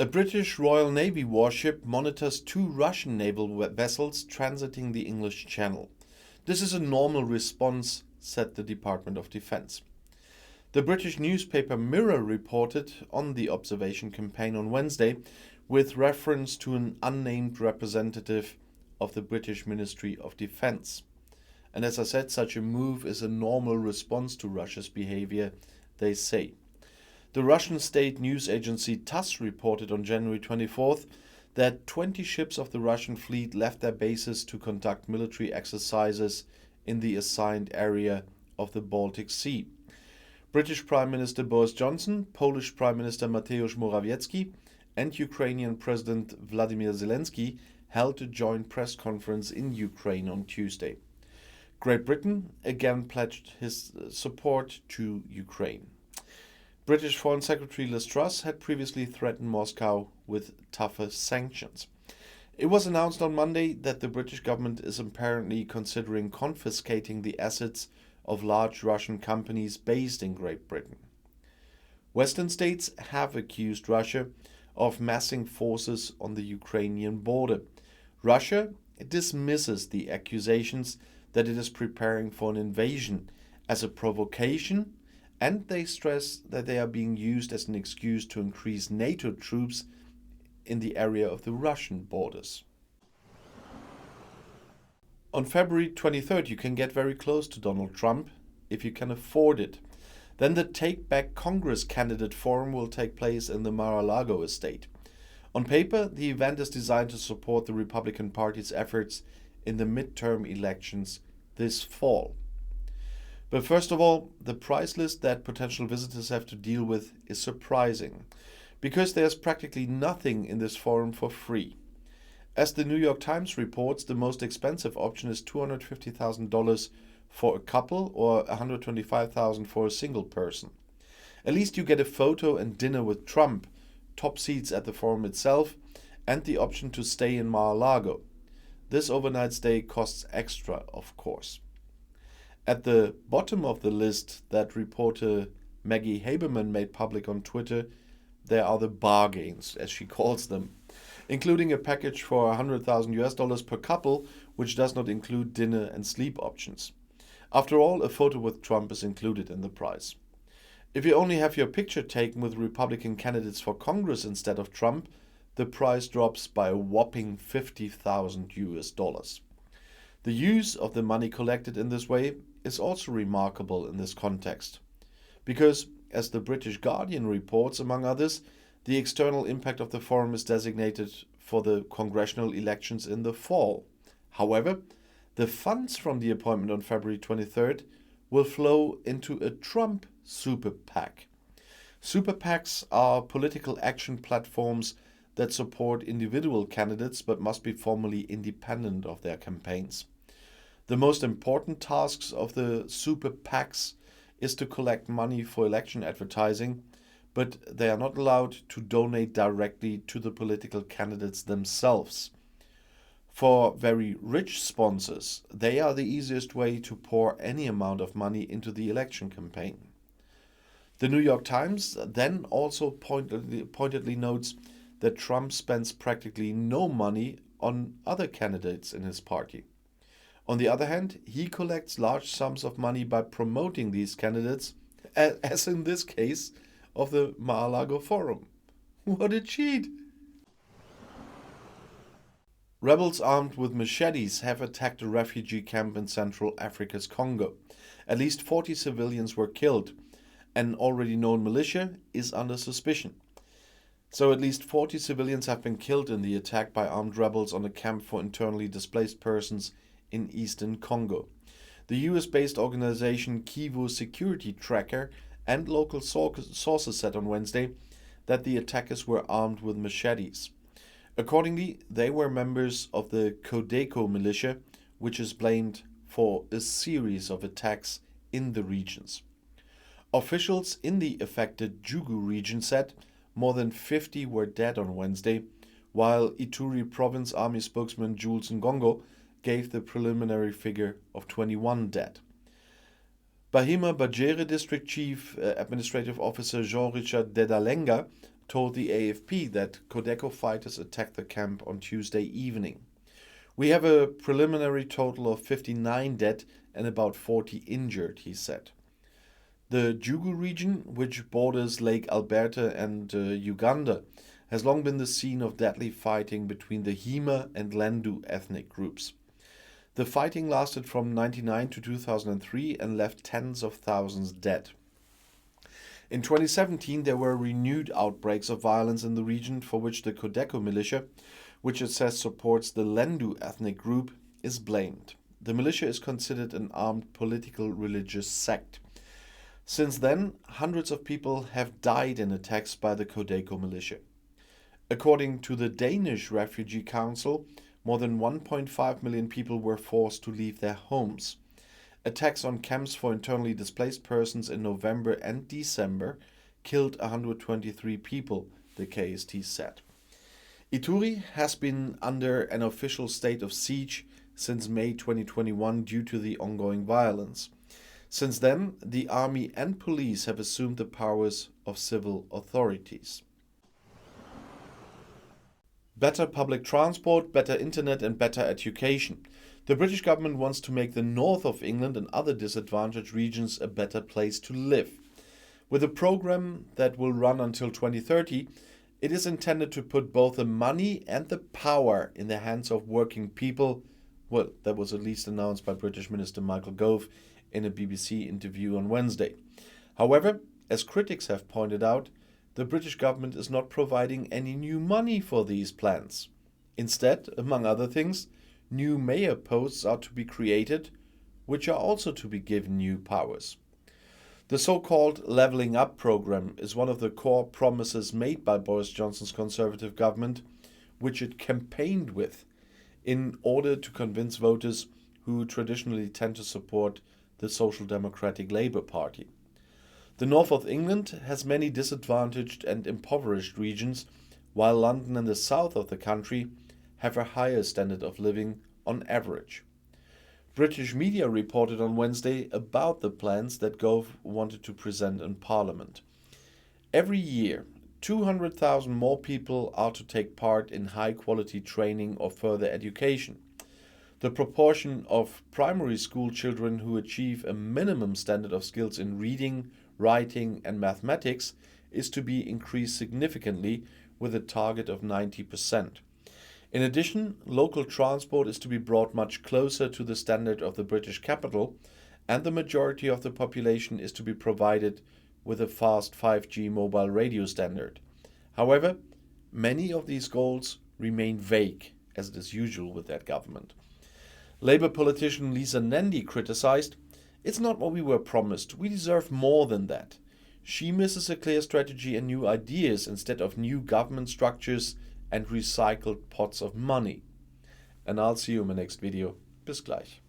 A British Royal Navy warship monitors two Russian naval vessels transiting the English Channel. This is a normal response, said the Department of Defense. The British newspaper Mirror reported on the observation campaign on Wednesday with reference to an unnamed representative of the British Ministry of Defense. And as I said, such a move is a normal response to Russia's behavior, they say. The Russian state news agency TASS reported on January 24th that 20 ships of the Russian fleet left their bases to conduct military exercises in the assigned area of the Baltic Sea. British Prime Minister Boris Johnson, Polish Prime Minister Mateusz Morawiecki, and Ukrainian President Vladimir Zelensky held a joint press conference in Ukraine on Tuesday. Great Britain again pledged his support to Ukraine. British Foreign Secretary Liz Truss had previously threatened Moscow with tougher sanctions. It was announced on Monday that the British government is apparently considering confiscating the assets of large Russian companies based in Great Britain. Western states have accused Russia of massing forces on the Ukrainian border. Russia dismisses the accusations that it is preparing for an invasion as a provocation, and they stress that they are being used as an excuse to increase NATO troops in the area of the Russian borders. On February 23rd, you can get very close to Donald Trump if you can afford it. Then the Take Back Congress candidate forum will take place in the Mar-a-Lago estate. On paper, the event is designed to support the Republican Party's efforts in the midterm elections this fall. But first of all, the price list that potential visitors have to deal with is surprising, because there's practically nothing in this forum for free. As the New York Times reports, the most expensive option is $250,000 for a couple or $125,000 for a single person. At least you get a photo and dinner with Trump, top seats at the forum itself, and the option to stay in Mar-a-Lago. This overnight stay costs extra, of course. At the bottom of the list that reporter Maggie Haberman made public on Twitter, there are the bargains, as she calls them, including a package for $100,000 per couple, which does not include dinner and sleep options. After all, a photo with Trump is included in the price. If you only have your picture taken with Republican candidates for Congress instead of Trump, the price drops by a whopping $50,000. The use of the money collected in this way is also remarkable in this context, because, as the British Guardian reports, among others, the external impact of the forum is designated for the congressional elections in the fall. However, the funds from the appointment on February 23rd will flow into a Trump super PAC. Super PACs are political action platforms that support individual candidates but must be formally independent of their campaigns. The most important tasks of the super PACs is to collect money for election advertising, but they are not allowed to donate directly to the political candidates themselves. For very rich sponsors, they are the easiest way to pour any amount of money into the election campaign. The New York Times then also pointedly notes that Trump spends practically no money on other candidates in his party. On the other hand, he collects large sums of money by promoting these candidates, as in this case of the Mar-a-Lago Forum. What a cheat! Rebels armed with machetes have attacked a refugee camp in Central Africa's Congo. At least 40 civilians were killed. An already known militia is under suspicion. So at least 40 civilians have been killed in the attack by armed rebels on a camp for internally displaced persons in eastern Congo. The US-based organization Kivu Security Tracker and local sources said on Wednesday that the attackers were armed with machetes. Accordingly, they were members of the Codeco militia, which is blamed for a series of attacks in the regions. Officials in the affected Jugu region said more than 50 were dead on Wednesday, while Ituri Province Army spokesman Jules Ngongo gave the preliminary figure of 21 dead. Bahima Bajere District Chief Administrative Officer Jean-Richard Dedalenga told the AFP that Codeco fighters attacked the camp on Tuesday evening. "We have a preliminary total of 59 dead and about 40 injured," he said. The Jugu region, which borders Lake Alberta and Uganda, has long been the scene of deadly fighting between the Hima and Lendu ethnic groups. The fighting lasted from 1999 to 2003 and left tens of thousands dead. In 2017, there were renewed outbreaks of violence in the region, for which the Codeco militia, which it says supports the Lendu ethnic group, is blamed. The militia is considered an armed political religious sect. Since then, hundreds of people have died in attacks by the Codeco militia. According to the Danish Refugee Council, more than 1.5 million people were forced to leave their homes. Attacks on camps for internally displaced persons in November and December killed 123 people, the KST said. Ituri has been under an official state of siege since May 2021 due to the ongoing violence. Since then, the army and police have assumed the powers of civil authorities. Better public transport, better internet and better education. The British government wants to make the north of England and other disadvantaged regions a better place to live. With a program that will run until 2030, it is intended to put both the money and the power in the hands of working people. Well, that was at least announced by British Minister Michael Gove in a BBC interview on Wednesday. However, as critics have pointed out, the British government is not providing any new money for these plans. Instead, among other things, new mayor posts are to be created, which are also to be given new powers. The so-called Levelling Up program is one of the core promises made by Boris Johnson's Conservative government, which it campaigned with in order to convince voters who traditionally tend to support the Social Democratic Labour Party. The north of England has many disadvantaged and impoverished regions, while London and the south of the country have a higher standard of living on average. British media reported on Wednesday about the plans that Gove wanted to present in Parliament. Every year, 200,000 more people are to take part in high-quality training or further education. The proportion of primary school children who achieve a minimum standard of skills in reading, writing and mathematics is to be increased significantly, with a target of 90%. In addition, local transport is to be brought much closer to the standard of the British capital, and the majority of the population is to be provided with a fast 5G mobile radio standard. However, many of these goals remain vague, as it is usual with that government. Labour politician Lisa Nandy criticized, "It's not what we were promised. We deserve more than that." She misses a clear strategy and new ideas instead of new government structures and recycled pots of money. And I'll see you in my next video. Bis gleich.